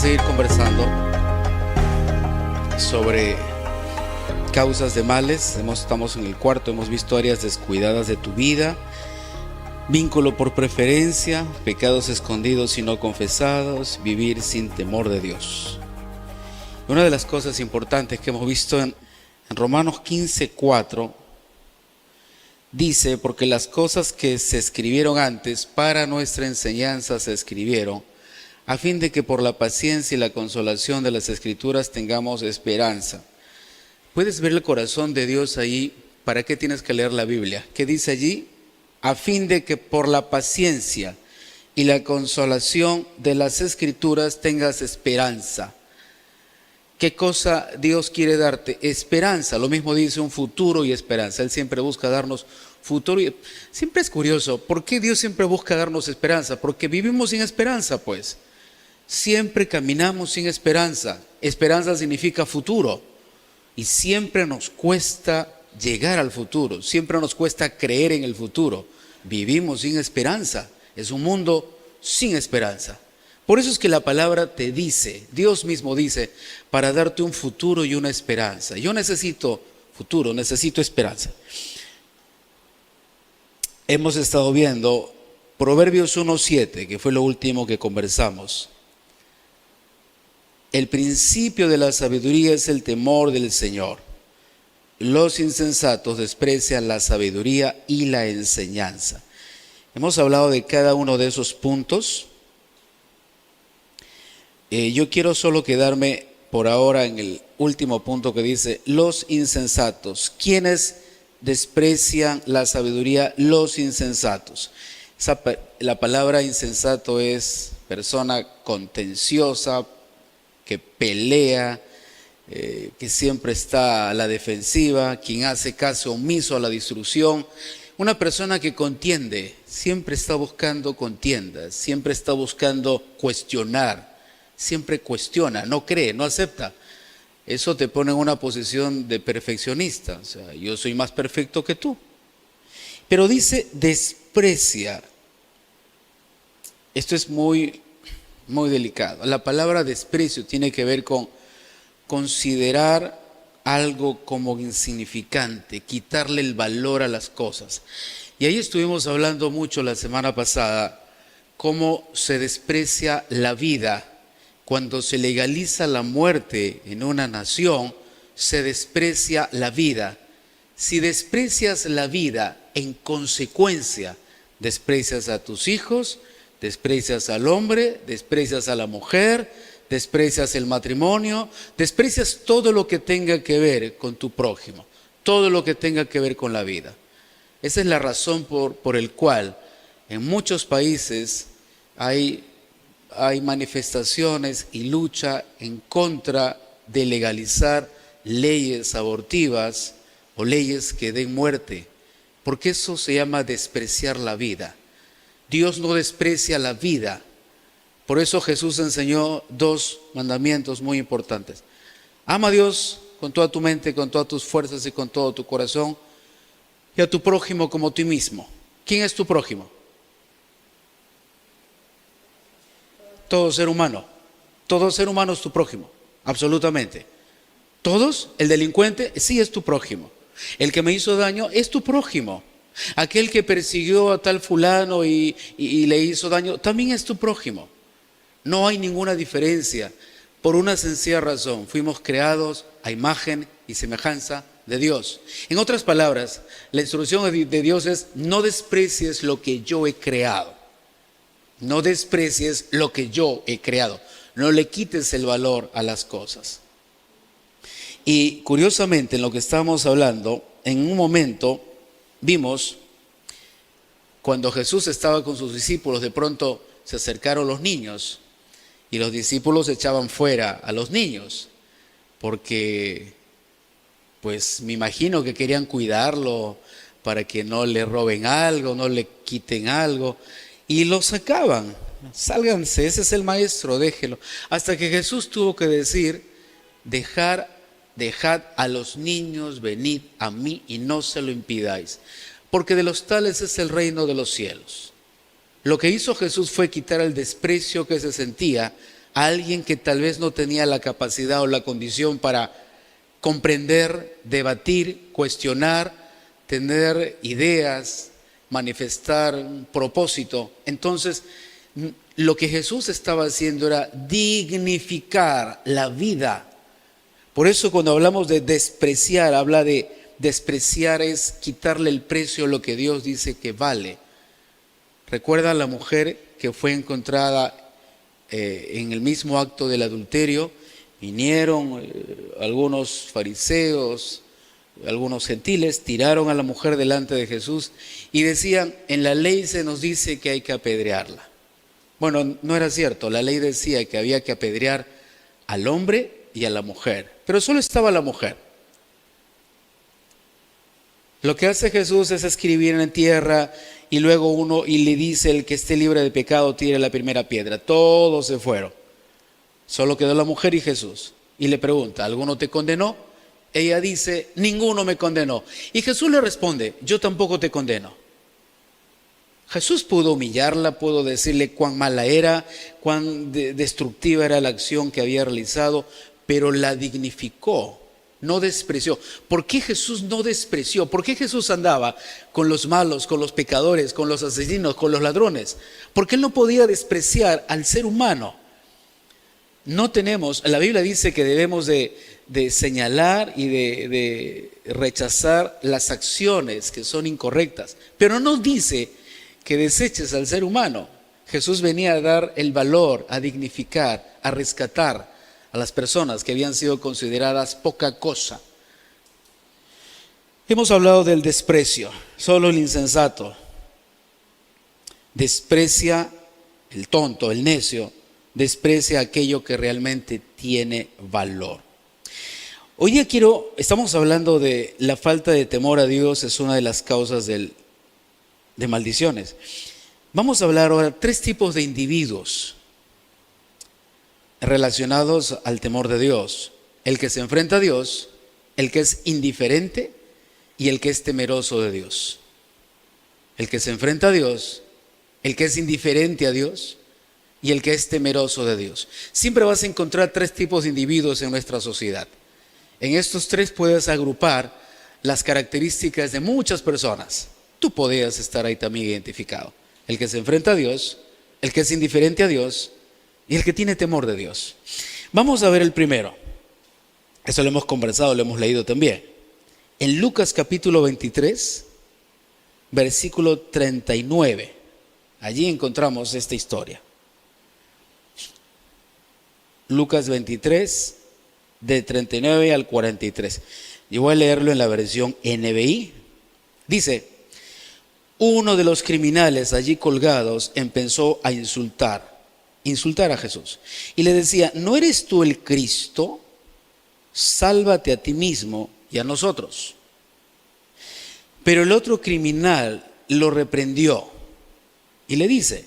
seguir conversando sobre causas de males. Estamos en el cuarto, hemos visto áreas descuidadas de tu vida, vínculo por preferencia, pecados escondidos y no confesados, vivir sin temor de Dios. Una de las cosas importantes que hemos visto en Romanos 15:4 dice: porque las cosas que se escribieron antes para nuestra enseñanza se escribieron, a fin de que por la paciencia y la consolación de las Escrituras tengamos esperanza. ¿Puedes ver el corazón de Dios ahí? ¿Para qué tienes que leer la Biblia? ¿Qué dice allí? A fin de que por la paciencia y la consolación de las Escrituras tengas esperanza. ¿Qué cosa Dios quiere darte? Esperanza. Lo mismo dice un futuro y esperanza. Él siempre busca darnos futuro. Siempre es curioso, ¿por qué Dios siempre busca darnos esperanza? Porque vivimos sin esperanza, pues. Siempre caminamos sin esperanza. Esperanza significa futuro. Y siempre nos cuesta llegar al futuro. Siempre nos cuesta creer en el futuro. Vivimos sin esperanza. Es un mundo sin esperanza. Por eso es que la palabra te dice, Dios mismo dice, para darte un futuro y una esperanza. Yo necesito futuro, necesito esperanza. Hemos estado viendo Proverbios 1:7, que fue lo último que conversamos. El principio de la sabiduría es el temor del Señor. Los insensatos desprecian la sabiduría y la enseñanza. Hemos hablado de cada uno de esos puntos. Yo quiero solo quedarme por ahora en el último punto que dice: los insensatos. ¿Quiénes desprecian la sabiduría? Los insensatos. La palabra insensato es persona contenciosa, que pelea, que siempre está a la defensiva, quien hace caso omiso a la destrucción. Una persona que contiende, siempre está buscando contiendas, siempre está buscando cuestionar, siempre cuestiona, no cree, no acepta. Eso te pone en una posición de perfeccionista, o sea, yo soy más perfecto que tú. Pero dice desprecia. Esto es muy delicado. La palabra desprecio tiene que ver con considerar algo como insignificante, quitarle el valor a las cosas. Y ahí estuvimos hablando mucho la semana pasada, cómo se desprecia la vida. Cuando se legaliza la muerte en una nación, se desprecia la vida. Si desprecias la vida, en consecuencia, desprecias a tus hijos, desprecias al hombre, desprecias a la mujer, desprecias el matrimonio, desprecias todo lo que tenga que ver con tu prójimo, todo lo que tenga que ver con la vida. Esa es la razón por el cual en muchos países hay manifestaciones y lucha en contra de legalizar leyes abortivas o leyes que den muerte, porque eso se llama despreciar la vida. Dios no desprecia la vida. Por eso Jesús enseñó dos mandamientos muy importantes. Ama a Dios con toda tu mente, con todas tus fuerzas y con todo tu corazón, y a tu prójimo como a ti mismo. ¿Quién es tu prójimo? Todo ser humano. Todo ser humano es tu prójimo, absolutamente. Todos, el delincuente sí es tu prójimo. El que me hizo daño es tu prójimo. Aquel que persiguió a tal fulano y le hizo daño, también es tu prójimo. No hay ninguna diferencia, por una sencilla razón: fuimos creados a imagen y semejanza de Dios. En otras palabras, la instrucción de Dios es: no desprecies lo que yo he creado. No desprecies lo que yo he creado. No le quites el valor a las cosas. Y curiosamente, en lo que estábamos hablando, en un momento vimos, cuando Jesús estaba con sus discípulos, de pronto se acercaron los niños y los discípulos echaban fuera a los niños porque, pues me imagino que querían cuidarlo para que no le roben algo, no le quiten algo, y lo sacaban. Sálganse, ese es el maestro, déjelo. Hasta que Jesús tuvo que decir: dejad a los niños, venid a mí y no se lo impidáis, porque de los tales es el reino de los cielos. Lo que hizo Jesús fue quitar el desprecio que se sentía a alguien que tal vez no tenía la capacidad o la condición para comprender, debatir, cuestionar, tener ideas, manifestar un propósito. Entonces, lo que Jesús estaba haciendo era dignificar la vida. Por eso cuando hablamos de despreciar, habla de despreciar es quitarle el precio a lo que Dios dice que vale. Recuerda a la mujer que fue encontrada en el mismo acto del adulterio. Vinieron algunos fariseos, algunos gentiles, tiraron a la mujer delante de Jesús y decían, en la ley se nos dice que hay que apedrearla. Bueno, no era cierto, la ley decía que había que apedrear al hombre y a la mujer, pero solo estaba la mujer. Lo que hace Jesús es escribir en tierra y luego y le dice, el que esté libre de pecado tire la primera piedra. Todos se fueron. Solo quedó la mujer y Jesús. Y le pregunta, ¿alguno te condenó? Ella dice, ninguno me condenó. Y Jesús le responde, yo tampoco te condeno. Jesús pudo humillarla, pudo decirle cuán mala era, cuán destructiva era la acción que había realizado, pero la dignificó. No despreció. ¿Por qué Jesús no despreció? ¿Por qué Jesús andaba con los malos, con los pecadores, con los asesinos, con los ladrones? Porque Él no podía despreciar al ser humano. La Biblia dice que debemos de señalar y de rechazar las acciones que son incorrectas, pero no dice que deseches al ser humano. Jesús venía a dar el valor, a dignificar, a rescatar a las personas que habían sido consideradas poca cosa. Hemos hablado del desprecio. Solo el insensato desprecia, el tonto, el necio, desprecia aquello que realmente tiene valor. Hoy día estamos hablando de la falta de temor a Dios, es una de las causas de maldiciones. Vamos a hablar ahora de 3 tipos de individuos relacionados al temor de Dios: el que se enfrenta a Dios, el que es indiferente y el que es temeroso de Dios. El que se enfrenta a Dios, el que es indiferente a Dios y el que es temeroso de Dios. Siempre vas a encontrar 3 tipos de individuos en nuestra sociedad. En estos 3 puedes agrupar las características de muchas personas. Tú podrías estar ahí también identificado: el que se enfrenta a Dios, el que es indiferente a Dios y el que tiene temor de Dios. Vamos a ver el primero. Eso lo hemos conversado, lo hemos leído también. En Lucas capítulo 23, versículo 39. Allí encontramos esta historia. Lucas 23, de 39 al 43. Yo voy a leerlo en la versión NBI. Dice: uno de los criminales allí colgados empezó a insultar a Jesús y le decía: ¿no eres tú el Cristo? Sálvate a ti mismo y a nosotros. Pero el otro criminal lo reprendió y le dice: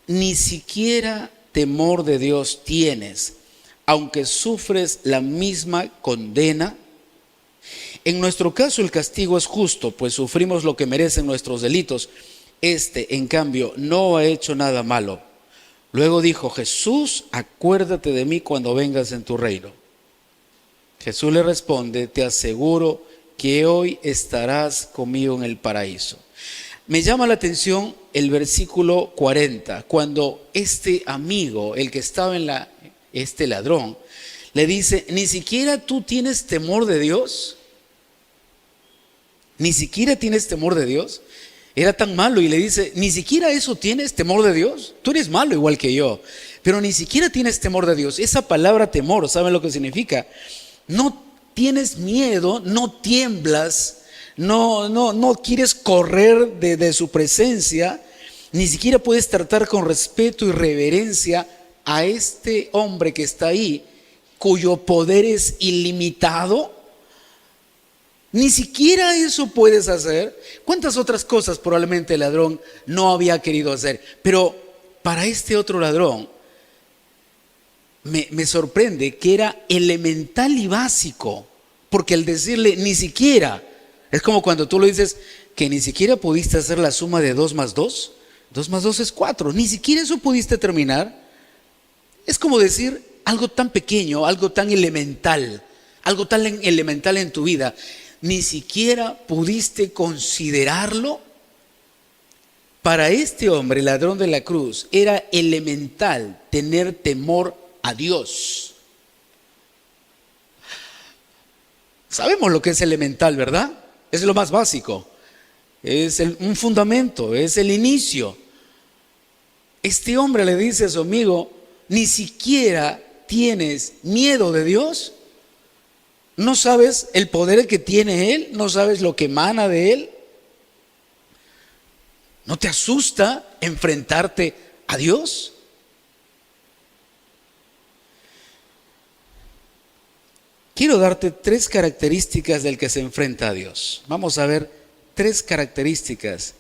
ni siquiera temor de Dios tienes, aunque sufres la misma condena. En nuestro caso el castigo es justo, pues sufrimos lo que merecen nuestros delitos. En cambio, no ha hecho nada malo. Luego dijo: Jesús, acuérdate de mí cuando vengas en tu reino. Jesús le responde: te aseguro que hoy estarás conmigo en el paraíso. Me llama la atención el versículo 40, cuando este amigo, el que estaba este ladrón, le dice: ¿ni siquiera tú tienes temor de Dios? ¿Ni siquiera tienes temor de Dios? Era tan malo y le dice: ¿ni siquiera eso tienes temor de Dios? Tú eres malo igual que yo, pero ni siquiera tienes temor de Dios. Esa palabra temor, ¿saben lo que significa? No tienes miedo, no tiemblas, no quieres correr de su presencia, ni siquiera puedes tratar con respeto y reverencia a este hombre que está ahí, cuyo poder es ilimitado. Ni siquiera eso puedes hacer. ¿Cuántas otras cosas probablemente el ladrón no había querido hacer? Pero para este otro ladrón me sorprende que era elemental y básico, porque al decirle ni siquiera, es como cuando tú le dices que ni siquiera pudiste hacer la suma de 2 más 2. 2 más 2 es 4. Ni siquiera eso pudiste terminar. Es como decir algo tan pequeño, algo tan elemental en tu vida, ni siquiera pudiste considerarlo. Para este hombre, ladrón de la cruz, era elemental tener temor a Dios. Sabemos lo que es elemental, ¿verdad? Es lo más básico, es un fundamento, es el inicio. Este hombre le dice a su amigo: ni siquiera tienes miedo de Dios. ¿No sabes el poder que tiene Él? ¿No sabes lo que emana de Él? ¿No te asusta enfrentarte a Dios? Quiero darte 3 características del que se enfrenta a Dios. Vamos a ver 3 características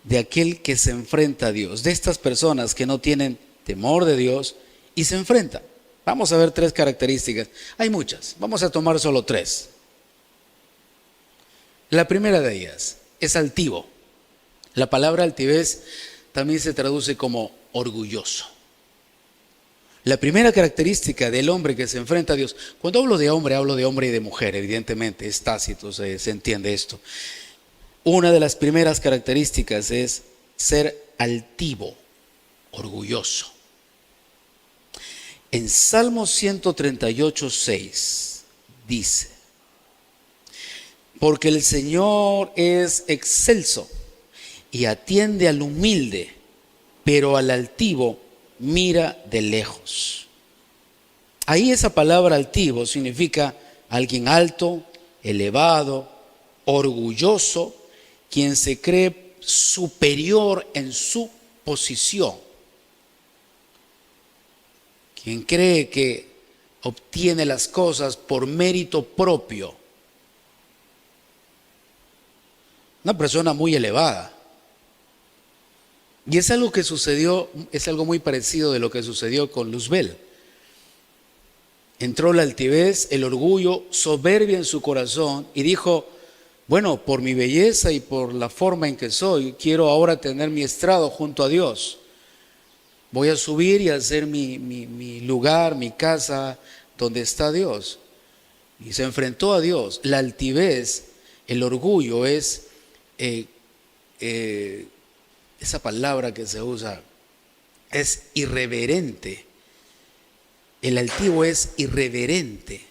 de aquel que se enfrenta a Dios, de estas personas que no tienen temor de Dios y se enfrentan. Vamos a ver 3 características. Hay muchas, vamos a tomar solo 3. La primera de ellas es altivo. La palabra altivez también se traduce como orgulloso. La primera característica del hombre que se enfrenta a Dios, cuando hablo de hombre y de mujer, evidentemente, es tácito, se entiende esto. Una de las primeras características es ser altivo, orgulloso. En Salmo 138:6 dice: porque el Señor es excelso y atiende al humilde, pero al altivo mira de lejos. Ahí esa palabra altivo significa alguien alto, elevado, orgulloso, quien se cree superior en su posición, quien cree que obtiene las cosas por mérito propio. Una persona muy elevada. Y es algo que sucedió, es algo muy parecido de lo que sucedió con Luzbel. Entró la altivez, el orgullo, soberbia en su corazón y dijo: bueno, por mi belleza y por la forma en que soy, quiero ahora tener mi estrado junto a Dios. Voy a subir y hacer mi lugar, mi casa, donde está Dios. Y se enfrentó a Dios. La altivez, el orgullo es esa palabra que se usa, es irreverente. El altivo es irreverente.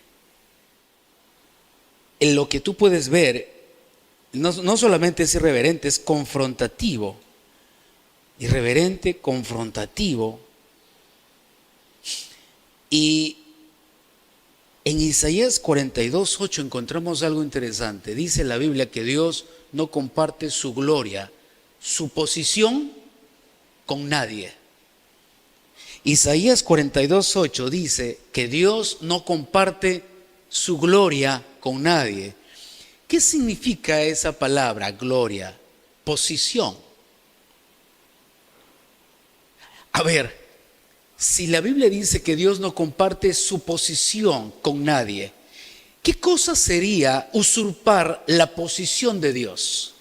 En lo que tú puedes ver, no solamente es irreverente, es confrontativo. Irreverente, confrontativo. Y en Isaías 42:8 encontramos algo interesante. Dice la Biblia que Dios no comparte su gloria, su posición con nadie. Isaías 42:8 dice que Dios no comparte su gloria con nadie. ¿Qué significa esa palabra, gloria? Posición. A ver, si la Biblia dice que Dios no comparte su posición con nadie, ¿qué cosa sería usurpar la posición de Dios?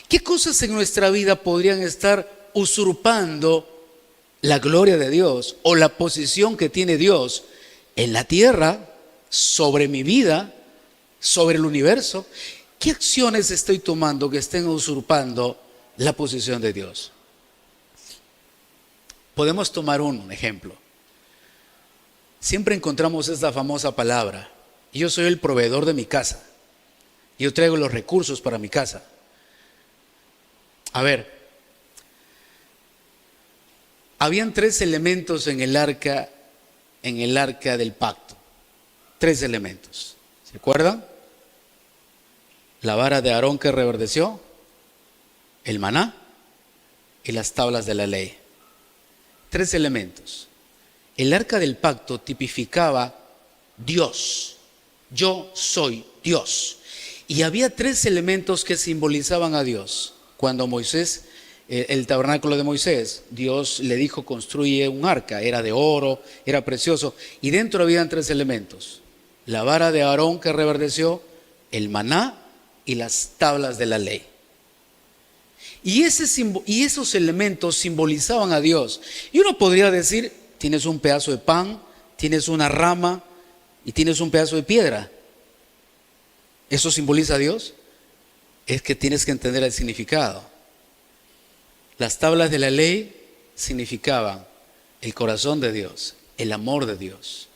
¿Qué cosas en nuestra vida podrían estar usurpando la gloria de Dios o la posición que tiene Dios en la tierra, sobre mi vida, sobre el universo? ¿Qué acciones estoy tomando que estén usurpando la posición de Dios? Podemos tomar un ejemplo. Siempre encontramos esta famosa palabra: yo soy el proveedor de mi casa, yo traigo los recursos para mi casa. A ver, habían 3 elementos en el arca del pacto. 3 elementos. ¿Se acuerdan? La vara de Aarón que reverdeció, el maná y las tablas de la ley. 3 elementos. El arca del pacto tipificaba Dios. Yo soy Dios. Y había 3 elementos que simbolizaban a Dios. Cuando Moisés, el tabernáculo de Moisés, Dios le dijo: construye un arca. Era de oro, era precioso. Y dentro habían 3 elementos: la vara de Aarón que reverdeció, el maná y las tablas de la ley. Y esos elementos simbolizaban a Dios. Y uno podría decir: tienes un pedazo de pan, tienes una rama y tienes un pedazo de piedra. ¿Eso simboliza a Dios? Es que tienes que entender el significado. Las tablas de la ley significaban el corazón de Dios, el amor de Dios.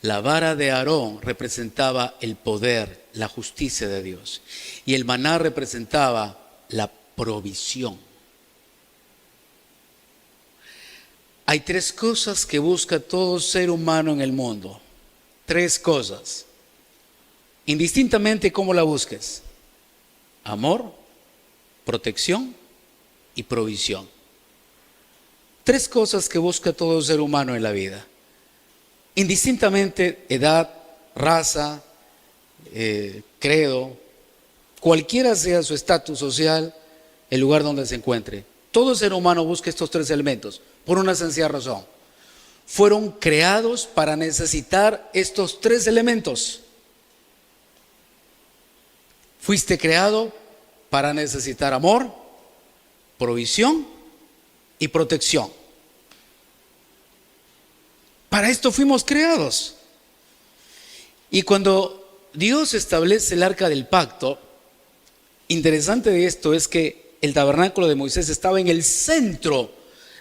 La vara de Aarón representaba el poder, la justicia de Dios. Y el maná representaba la provisión. Hay tres cosas que busca todo ser humano en el mundo. Tres cosas. Indistintamente cómo la busques. Amor, protección y provisión. Tres cosas que busca todo ser humano en la vida. Indistintamente edad, raza, credo, cualquiera sea su estatus social, el lugar donde se encuentre. Todo ser humano busca estos tres elementos por una sencilla razón. Fueron creados para necesitar estos tres elementos. Fuiste creado para necesitar amor, provisión y protección. Para esto fuimos creados. Y cuando Dios establece el arca del pacto, interesante de esto es que el tabernáculo de Moisés estaba en el centro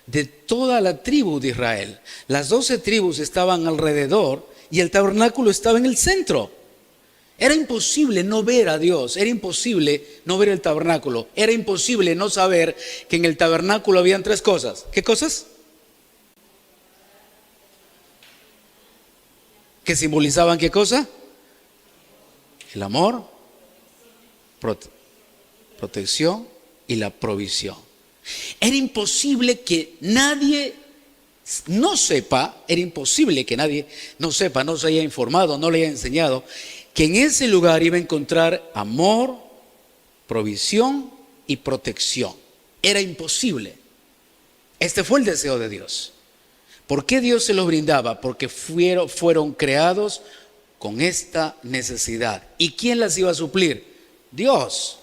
de toda la tribu de Israel. Las 12 tribus estaban alrededor y el tabernáculo estaba en el centro. Era imposible no ver a Dios, era imposible no ver el tabernáculo, era imposible no saber que en el tabernáculo habían tres cosas. ¿Qué cosas? ¿Que simbolizaban qué cosa? El amor, protección y la provisión. Era imposible que nadie no sepa, era imposible que nadie no sepa, no se haya informado, no le haya enseñado que en ese lugar iba a encontrar amor, provisión y protección. Era imposible. Este fue el deseo de Dios. ¿Por qué Dios se los brindaba? Porque fueron creados con esta necesidad. ¿Y quién las iba a suplir? Dios.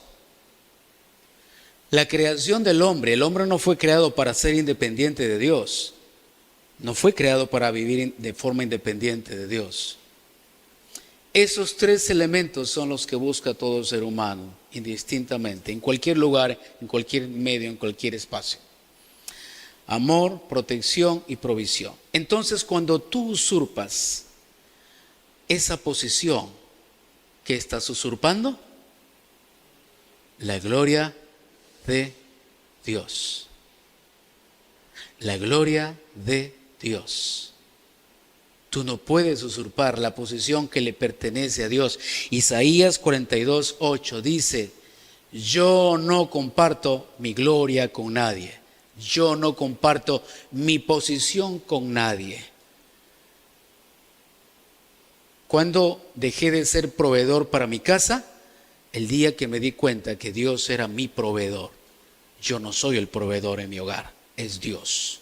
La creación del hombre, el hombre no fue creado para ser independiente de Dios. No fue creado para vivir de forma independiente de Dios. Esos tres elementos son los que busca todo ser humano, indistintamente, en cualquier lugar, en cualquier medio, en cualquier espacio. Amor, protección y provisión. Entonces, cuando tú usurpas esa posición, ¿qué estás usurpando? La gloria de Dios. La gloria de Dios. Tú no puedes usurpar la posición que le pertenece a Dios. Isaías 42:8 dice: yo no comparto mi gloria con nadie. Yo no comparto mi posición con nadie. ¿Cuándo dejé de ser proveedor para mi casa? El día que me di cuenta que Dios era mi proveedor. Yo no soy el proveedor en mi hogar, es Dios.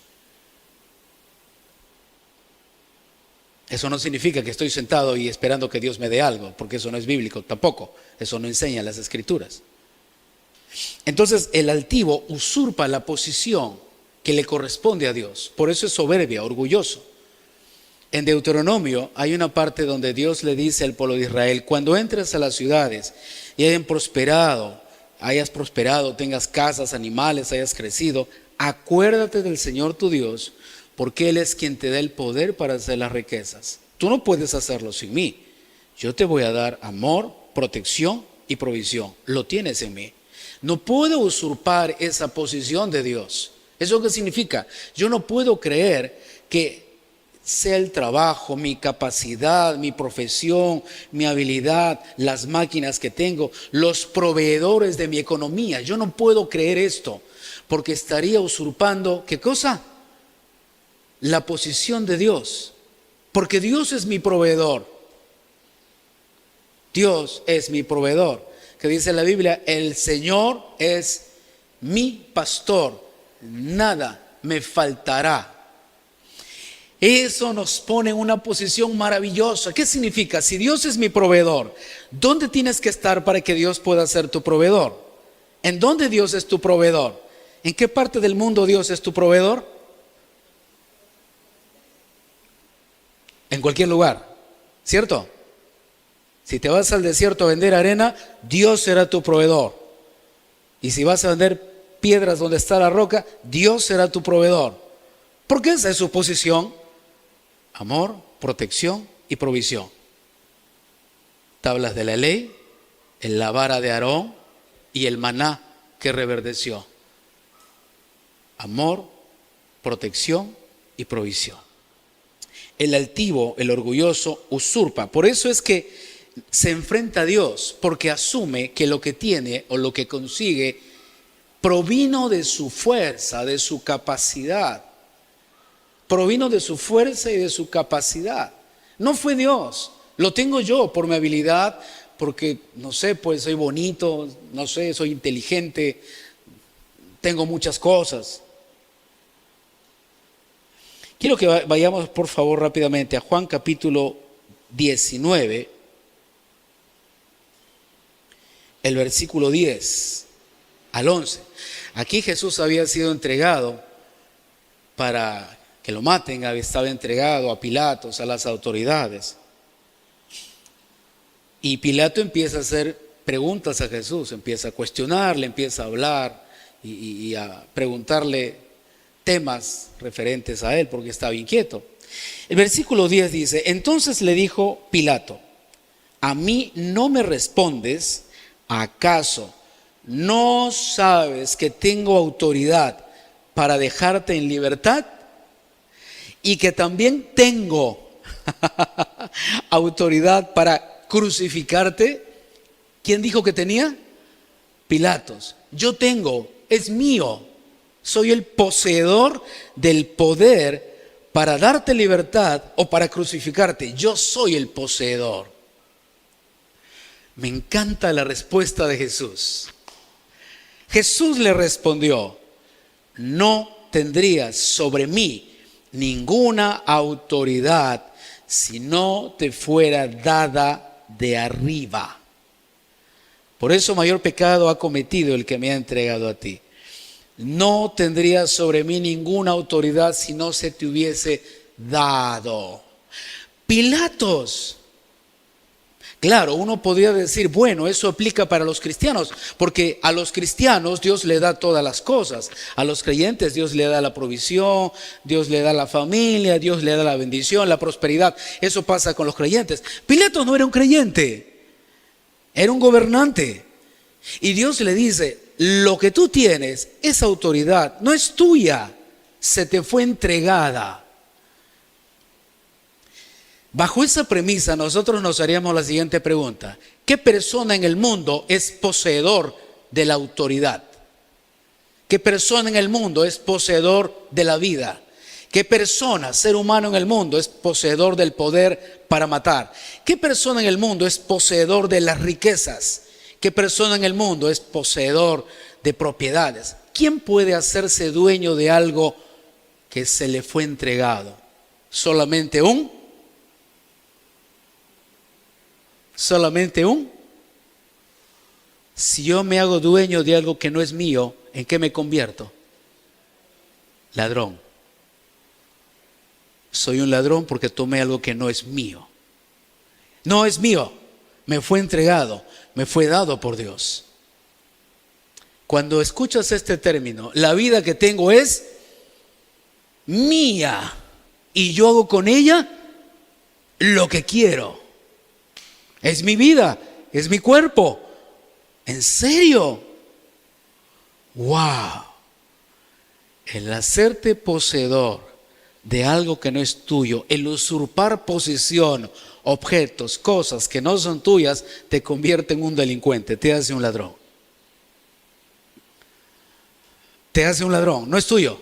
Eso no significa que estoy sentado y esperando que Dios me dé algo, porque eso no es bíblico tampoco. Eso no enseña las Escrituras. Entonces el altivo usurpa la posición que le corresponde a Dios. Por eso es soberbia, orgulloso. En Deuteronomio hay una parte donde Dios le dice al pueblo de Israel: cuando entres a las ciudades y hayas prosperado, tengas casas, animales, hayas crecido, acuérdate del Señor tu Dios, porque Él es quien te da el poder para hacer las riquezas. Tú no puedes hacerlo sin mí. Yo te voy a dar amor, protección y provisión. Lo tienes en mí. No puedo usurpar esa posición de Dios. ¿Eso qué significa? Yo no puedo creer que sea el trabajo, mi capacidad, mi profesión, mi habilidad, las máquinas que tengo, los proveedores de mi economía. Yo no puedo creer esto, porque estaría usurpando, ¿qué cosa? La posición de Dios, porque Dios es mi proveedor. Dios es mi proveedor. Que dice la Biblia: el Señor es mi pastor, nada me faltará. Eso nos pone en una posición maravillosa. ¿Qué significa? Si Dios es mi proveedor, ¿dónde tienes que estar para que Dios pueda ser tu proveedor? ¿En dónde Dios es tu proveedor? ¿En qué parte del mundo Dios es tu proveedor? cualquier lugar, ¿cierto? Si te vas al desierto a vender arena, Dios será tu proveedor. Y si vas a vender piedras donde está la roca, Dios será tu proveedor. Porque esa es su posición: amor, protección y provisión. Tablas de la ley, la vara de Aarón y el maná que reverdeció. Amor, protección y provisión. El altivo, el orgulloso, usurpa. Por eso es que se enfrenta a Dios, porque asume que lo que tiene o lo que consigue provino de su fuerza, de su capacidad. Provino de su fuerza y de su capacidad. No fue Dios. Lo tengo yo por mi habilidad, porque, no sé, pues soy bonito, no sé, soy inteligente, tengo muchas cosas. Quiero que vayamos, por favor, rápidamente a Juan capítulo 19, el versículo 10 al 11. Aquí Jesús había sido entregado para que lo maten, estaba entregado a Pilatos, a las autoridades. Y Pilato empieza a hacer preguntas a Jesús, empieza a cuestionarle, empieza a hablar y a preguntarle temas referentes a él, porque estaba inquieto. El versículo 10 dice: entonces le dijo Pilato: ¿a mí no me respondes? ¿Acaso no sabes que tengo autoridad para dejarte en libertad? Y que también tengo autoridad para crucificarte. ¿Quién dijo que tenía? Pilatos. Yo tengo, es mío. Soy el poseedor del poder para darte libertad o para crucificarte. Yo soy el poseedor. Me encanta la respuesta de Jesús. Jesús le respondió: no tendrías sobre mí ninguna autoridad si no te fuera dada de arriba. Por eso mayor pecado ha cometido el que me ha entregado a ti. No tendrías sobre mí ninguna autoridad si no se te hubiese dado. Pilatos. Claro, uno podría decir, bueno, eso aplica para los cristianos, porque a los cristianos Dios le da todas las cosas. A los creyentes Dios le da la provisión, Dios le da la familia, Dios le da la bendición, la prosperidad. Eso pasa con los creyentes. Pilatos no era un creyente, era un gobernante. Y Dios le dice: lo que tú tienes, esa autoridad, no es tuya, se te fue entregada. Bajo esa premisa, nosotros nos haríamos la siguiente pregunta: ¿qué persona en el mundo es poseedor de la autoridad? ¿Qué persona en el mundo es poseedor de la vida? ¿Qué persona, ser humano en el mundo, es poseedor del poder para matar? ¿Qué persona en el mundo es poseedor de las riquezas? ¿Qué persona en el mundo es poseedor de propiedades? ¿Quién puede hacerse dueño de algo que se le fue entregado? Solamente un Si yo me hago dueño de algo que no es mío, ¿en qué me convierto? Ladrón. Soy un ladrón porque tomé algo que no es mío. No es mío, me fue entregado, me fue dado por Dios. Cuando escuchas este término, la vida que tengo es mía y yo hago con ella lo que quiero. Es mi vida, es mi cuerpo. ¿En serio? ¡Wow! El hacerte poseedor de algo que no es tuyo, el usurpar posición, objetos, cosas que no son tuyas, te convierte en un delincuente, te hace un ladrón. Te hace un ladrón, no es tuyo.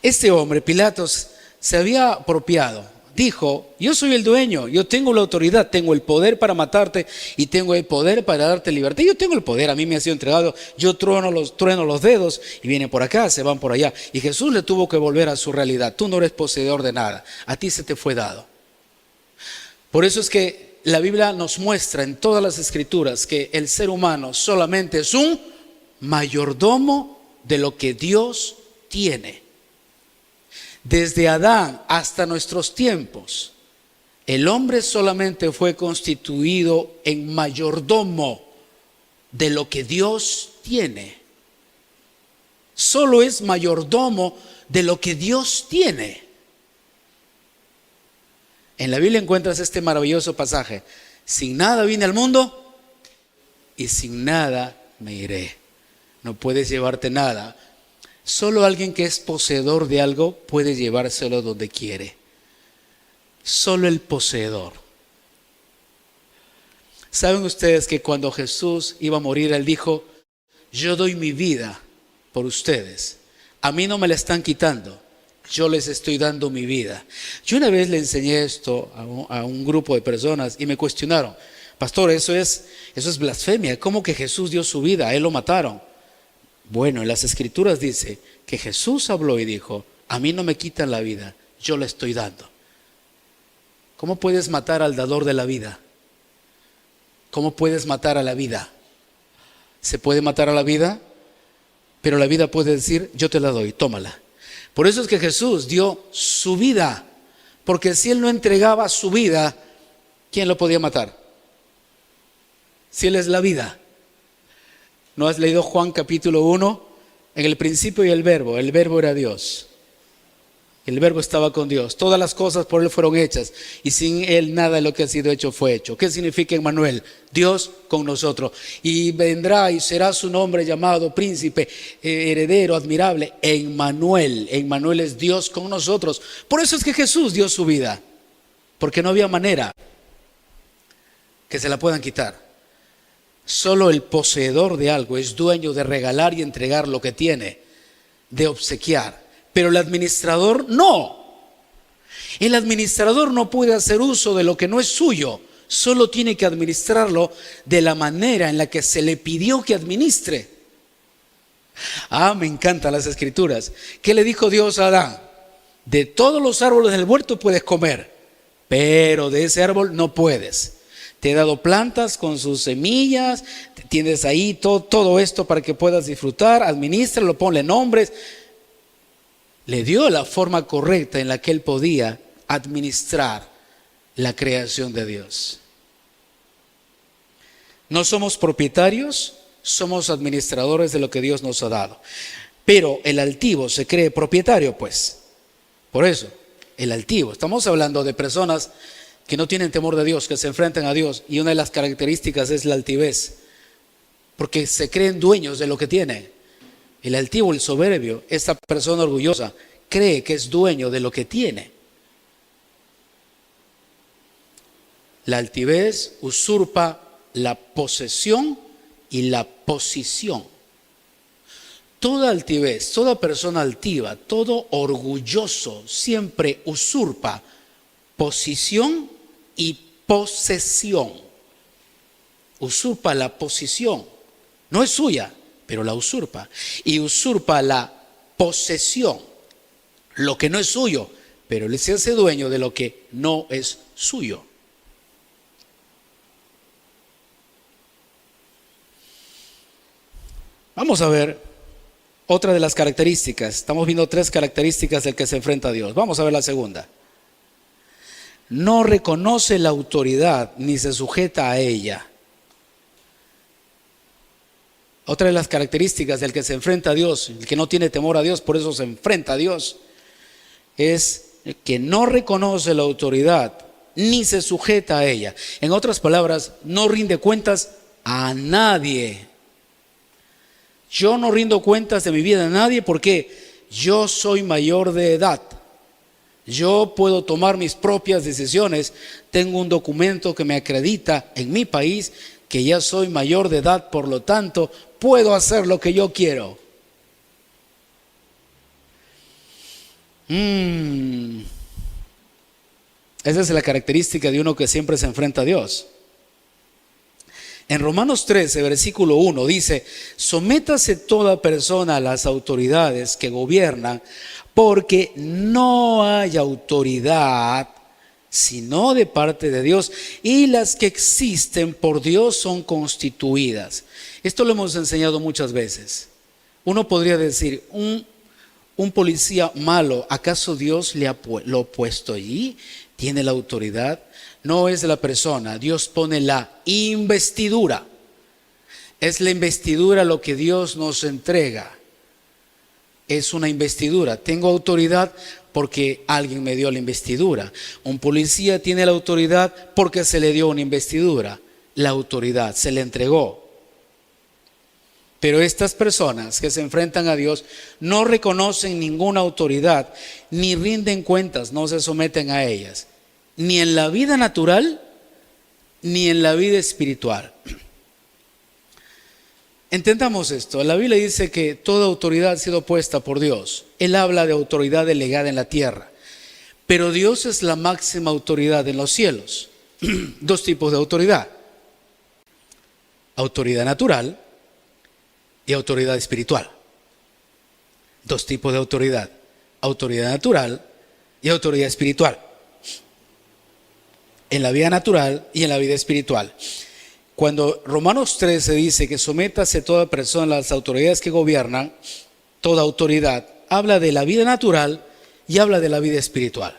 Este hombre, Pilatos, se había apropiado. Dijo: yo soy el dueño, yo tengo la autoridad, tengo el poder para matarte y tengo el poder para darte libertad. Yo tengo el poder, a mí me ha sido entregado, yo trueno los dedos y vienen por acá, se van por allá. Y Jesús le tuvo que volver a su realidad: tú no eres poseedor de nada, a ti se te fue dado. Por eso es que la Biblia nos muestra en todas las escrituras que el ser humano solamente es un mayordomo de lo que Dios tiene. Desde Adán hasta nuestros tiempos, El hombre solamente fue constituido en mayordomo de lo que Dios tiene. Solo es mayordomo de lo que Dios tiene. En la Biblia encuentras este maravilloso pasaje: sin nada vine al mundo y sin nada me iré. No puedes llevarte nada. Solo alguien que es poseedor de algo puede llevárselo donde quiere. Solo el poseedor. ¿Saben ustedes que cuando Jesús iba a morir, Él dijo: yo doy mi vida por ustedes, a mí no me la están quitando, yo les estoy dando mi vida? Yo una vez le enseñé esto a un grupo de personas y me cuestionaron: pastor, eso es blasfemia. ¿Cómo que Jesús dio su vida? A Él lo mataron. Bueno, en las Escrituras dice que Jesús habló y dijo: a mí no me quitan la vida, yo la estoy dando. ¿Cómo puedes matar al dador de la vida? ¿Cómo puedes matar a la vida? Se puede matar a la vida, pero la vida puede decir: yo te la doy, tómala. Por eso es que Jesús dio su vida, porque si Él no entregaba su vida, ¿quién lo podía matar? Si Él es la vida. ¿No has leído Juan capítulo 1? En el principio y el verbo era Dios. El verbo estaba con Dios. Todas las cosas por Él fueron hechas, y sin Él nada de lo que ha sido hecho fue hecho. ¿Qué significa Emmanuel? Dios con nosotros. Y vendrá y será su nombre llamado Príncipe, Heredero, Admirable. Emmanuel. Emmanuel es Dios con nosotros. Por eso es que Jesús dio su vida, porque no había manera que se la puedan quitar. Solo el poseedor de algo es dueño de regalar y entregar lo que tiene, de obsequiar. Pero el administrador no. El administrador no puede hacer uso de lo que no es suyo. Solo tiene que administrarlo de la manera en la que se le pidió que administre. Me encantan las Escrituras. ¿Qué le dijo Dios a Adán? De todos los árboles del huerto puedes comer, pero de ese árbol no puedes. Te he dado plantas con sus semillas, tienes ahí todo esto para que puedas disfrutar. Adminístralo, ponle nombres. Le dio la forma correcta en la que Él podía administrar la creación de Dios. No somos propietarios, somos administradores de lo que Dios nos ha dado. Pero el altivo se cree propietario, pues. Por eso, el altivo. Estamos hablando de personas que no tienen temor de Dios, que se enfrentan a Dios, y una de las características es la altivez, porque se creen dueños de lo que tienen. El altivo, el soberbio, esta persona orgullosa, cree que es dueño de lo que tiene. La altivez usurpa la posesión y la posición. Toda altivez, toda persona altiva, todo orgulloso siempre usurpa posición y posesión. Usurpa la posición, no es suya, pero la usurpa. Y usurpa la posesión, lo que no es suyo, pero él se hace dueño de lo que no es suyo. Vamos a ver otra de las características. Estamos viendo 3 características del que se enfrenta a Dios. Vamos a ver la segunda. No reconoce la autoridad ni se sujeta a ella. Otra de las características del que se enfrenta a Dios, el que no tiene temor a Dios, por eso se enfrenta a Dios, es que no reconoce la autoridad ni se sujeta a ella. En otras palabras, no rinde cuentas a nadie. Yo no rindo cuentas de mi vida a nadie porque yo soy mayor de edad. Yo puedo tomar mis propias decisiones. Tengo un documento que me acredita en mi país que ya soy mayor de edad, por lo tanto, puedo hacer lo que yo quiero. Esa es la característica de uno que siempre se enfrenta a Dios. En Romanos 13, versículo 1 dice: sométase toda persona a las autoridades que gobiernan, porque no hay autoridad sino de parte de Dios, y las que existen por Dios son constituidas. Esto lo hemos enseñado muchas veces. Uno podría decir, un policía malo, ¿acaso Dios lo ha puesto allí? tiene la autoridad. No es la persona, Dios pone la investidura. Es la investidura lo que Dios nos entrega. Es una investidura. Tengo autoridad porque alguien me dio la investidura. Un policía tiene la autoridad porque se le dio una investidura. La autoridad se le entregó. Pero estas personas que se enfrentan a Dios no reconocen ninguna autoridad, ni rinden cuentas, no se someten a ellas, ni en la vida natural, ni en la vida espiritual. Entendamos esto, la Biblia dice que toda autoridad ha sido puesta por Dios. Él habla de autoridad delegada en la tierra, pero Dios es la máxima autoridad en los cielos. Dos tipos de autoridad: autoridad natural y autoridad espiritual. Dos tipos de autoridad: autoridad natural y autoridad espiritual. En la vida natural y en la vida espiritual. Cuando Romanos 13 dice que sométase toda persona a las autoridades que gobiernan, toda autoridad, habla de la vida natural y habla de la vida espiritual.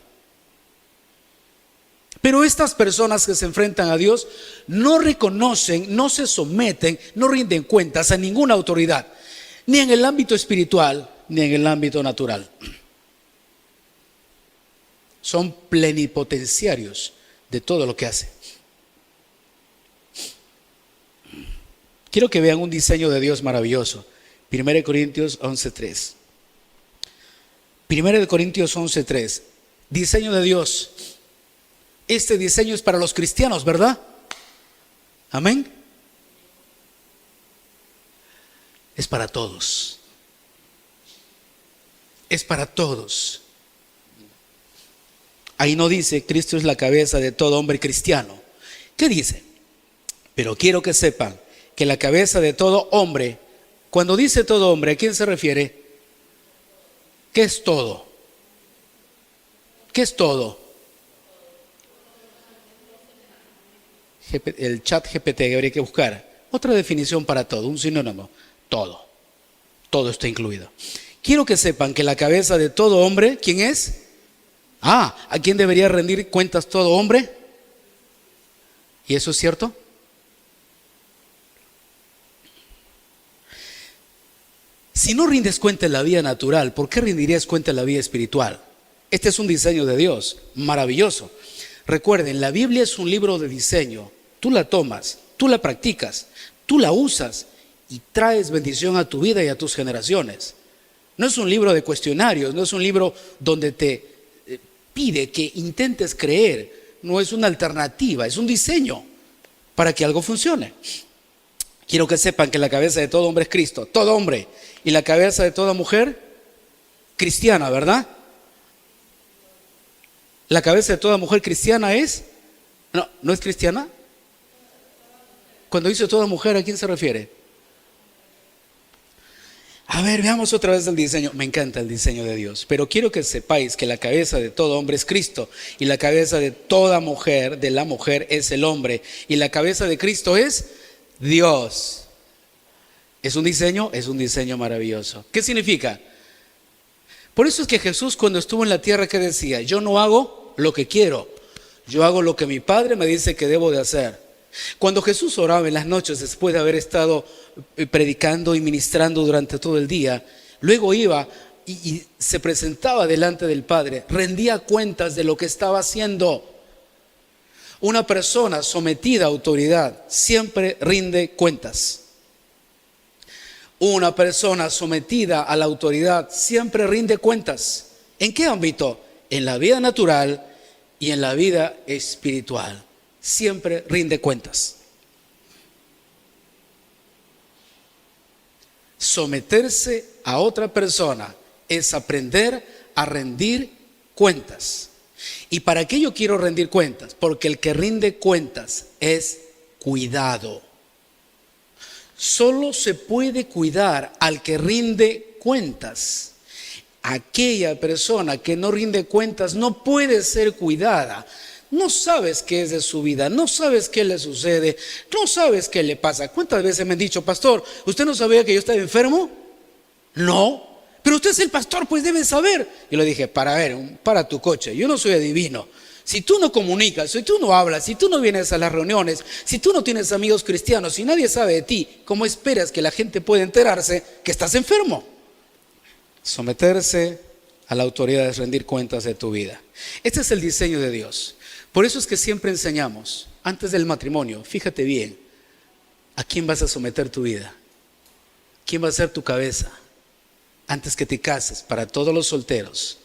Pero estas personas que se enfrentan a Dios no reconocen, no se someten, no rinden cuentas a ninguna autoridad, ni en el ámbito espiritual, ni en el ámbito natural. Son plenipotenciarios de todo lo que hacen. Quiero que vean un diseño de Dios maravilloso. 1 Corintios 11:3. 1 Corintios 11:3. Diseño de Dios. Este diseño es para los cristianos, ¿verdad? Amén. Es para todos. Es para todos. Ahí no dice Cristo es la cabeza de todo hombre cristiano. ¿Qué dice? Pero quiero que sepan que la cabeza de todo hombre, cuando dice todo hombre, ¿a quién se refiere? ¿Qué es todo? ¿Qué es todo? El chat GPT que habría que buscar. Otra definición para todo, un sinónimo. Todo. Todo está incluido. Quiero que sepan que la cabeza de todo hombre, ¿quién es? ¿A quién debería rendir cuentas todo hombre? ¿Y eso es cierto? Si no rindes cuenta en la vida natural, ¿por qué rendirías cuenta en la vida espiritual? Este es un diseño de Dios, maravilloso. Recuerden, la Biblia es un libro de diseño. Tú la tomas, tú la practicas, tú la usas y traes bendición a tu vida y a tus generaciones. No es un libro de cuestionarios, no es un libro donde te pide que intentes creer. No es una alternativa, es un diseño para que algo funcione. Quiero que sepan que la cabeza de todo hombre es Cristo, todo hombre. Y la cabeza de toda mujer, cristiana, ¿verdad? La cabeza de toda mujer cristiana es... ¿No es cristiana? Cuando dice toda mujer, ¿a quién se refiere? A ver, veamos otra vez el diseño. Me encanta el diseño de Dios, pero quiero que sepáis que la cabeza de todo hombre es Cristo y la cabeza de toda mujer, de la mujer, es el hombre y la cabeza de Cristo es Dios. ¿Es un diseño maravilloso? ¿Qué significa? Por eso es que Jesús, cuando estuvo en la tierra, ¿qué decía? Yo no hago lo que quiero, yo hago lo que mi Padre me dice que debo de hacer. Cuando Jesús oraba en las noches, después de haber estado predicando y ministrando durante todo el día, luego iba y se presentaba delante del Padre, rendía cuentas de lo que estaba haciendo. Una persona sometida a autoridad siempre rinde cuentas. Una persona sometida a la autoridad siempre rinde cuentas. ¿En qué ámbito? En la vida natural y en la vida espiritual. Siempre rinde cuentas. Someterse a otra persona es aprender a rendir cuentas. ¿Y para qué yo quiero rendir cuentas? Porque el que rinde cuentas es cuidado. Solo se puede cuidar al que rinde cuentas. Aquella persona que no rinde cuentas no puede ser cuidada. No sabes qué es de su vida, no sabes qué le sucede, no sabes qué le pasa. ¿Cuántas veces me han dicho, pastor, ¿usted no sabía que yo estaba enfermo? No, pero usted es el pastor, pues debe saber. Yo le dije, para tu coche, yo no soy adivino. Si tú no comunicas, si tú no hablas, si tú no vienes a las reuniones, si tú no tienes amigos cristianos, si nadie sabe de ti, ¿cómo esperas que la gente pueda enterarse que estás enfermo? Someterse a la autoridad es rendir cuentas de tu vida. Este es el diseño de Dios. Por eso es que siempre enseñamos, antes del matrimonio, fíjate bien, ¿a quién vas a someter tu vida? ¿Quién va a ser tu cabeza? Antes que te cases, para todos los solteros,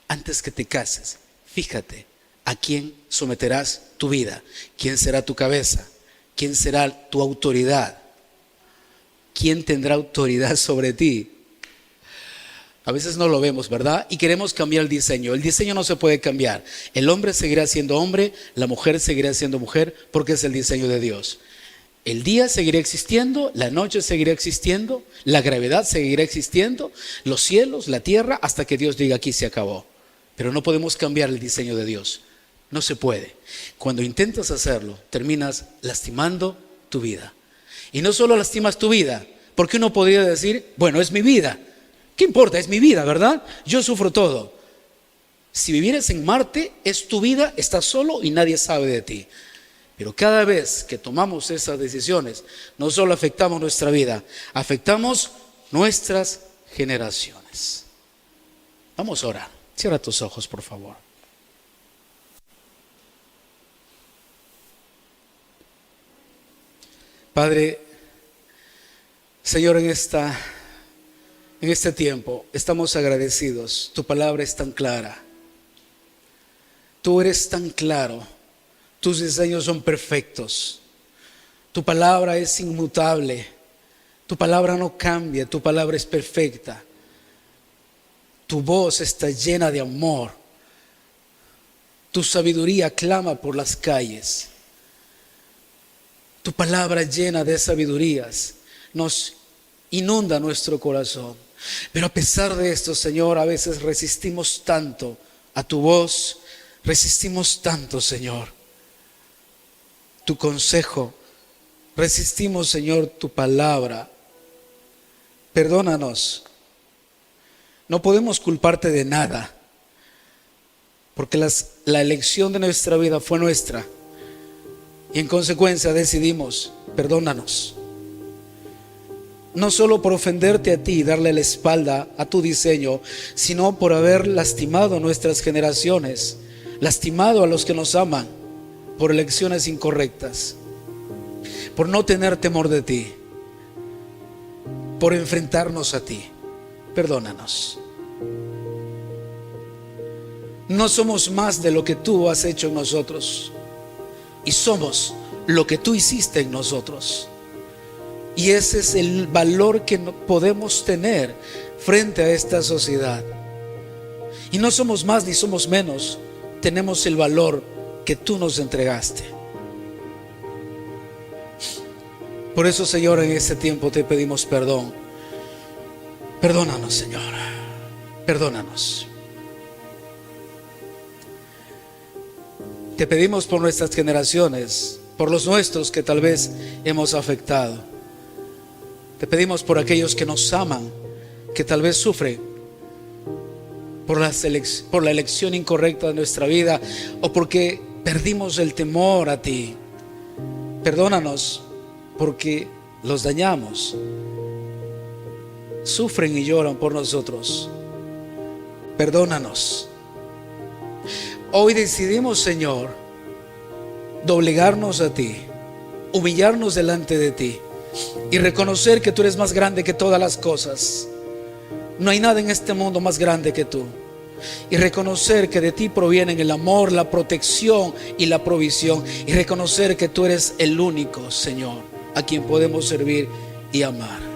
antes que te cases, fíjate, ¿a quién someterás tu vida? ¿Quién será tu cabeza? ¿Quién será tu autoridad? ¿Quién tendrá autoridad sobre ti? A veces no lo vemos, ¿verdad? Y queremos cambiar el diseño. El diseño no se puede cambiar. El hombre seguirá siendo hombre, la mujer seguirá siendo mujer, porque es el diseño de Dios. El día seguirá existiendo, la noche seguirá existiendo, la gravedad seguirá existiendo, los cielos, la tierra, hasta que Dios diga aquí se acabó. Pero no podemos cambiar el diseño de Dios. No se puede. Cuando intentas hacerlo, terminas lastimando tu vida. Y no solo lastimas tu vida, porque uno podría decir, bueno, es mi vida. ¿Qué importa? Es mi vida, ¿verdad? Yo sufro todo. Si vivieras en Marte, es tu vida, estás solo y nadie sabe de ti. Pero cada vez que tomamos esas decisiones, no solo afectamos nuestra vida, afectamos nuestras generaciones. Vamos a orar. Cierra tus ojos, por favor. Padre, Señor, en este tiempo estamos agradecidos. Tu palabra es tan clara. Tú eres tan claro. Tus diseños son perfectos. Tu palabra es inmutable. Tu palabra no cambia. Tu palabra es perfecta. Tu voz está llena de amor. Tu sabiduría clama por las calles. Tu palabra llena de sabidurías nos inunda nuestro corazón. Pero a pesar de esto, Señor, a veces resistimos tanto a tu voz, resistimos tanto, Señor, tu consejo, resistimos, Señor, tu palabra. Perdónanos. No podemos culparte de nada, porque la elección de nuestra vida fue nuestra. Y en consecuencia decidimos, perdónanos. No solo por ofenderte a ti y darle la espalda a tu diseño, sino por haber lastimado a nuestras generaciones, lastimado a los que nos aman por elecciones incorrectas, por no tener temor de ti, por enfrentarnos a ti. Perdónanos. No somos más de lo que tú has hecho en nosotros, y somos lo que tú hiciste en nosotros. Y ese es el valor que podemos tener frente a esta sociedad. Y no somos más ni somos menos. Tenemos el valor que tú nos entregaste. Por eso, Señor, en este tiempo te pedimos perdón. Perdónanos, Señor. Perdónanos. Te pedimos por nuestras generaciones, por los nuestros que tal vez hemos afectado. Te pedimos por aquellos que nos aman, que tal vez sufren por la elección incorrecta de nuestra vida, o porque perdimos el temor a ti. Perdónanos porque los dañamos. Sufren y lloran por nosotros. Perdónanos. Hoy decidimos, Señor, doblegarnos a ti, humillarnos delante de ti y reconocer que tú eres más grande que todas las cosas. No hay nada en este mundo más grande que tú. Y reconocer que de ti provienen el amor, la protección y la provisión. Y reconocer que tú eres el único, Señor, a quien podemos servir y amar.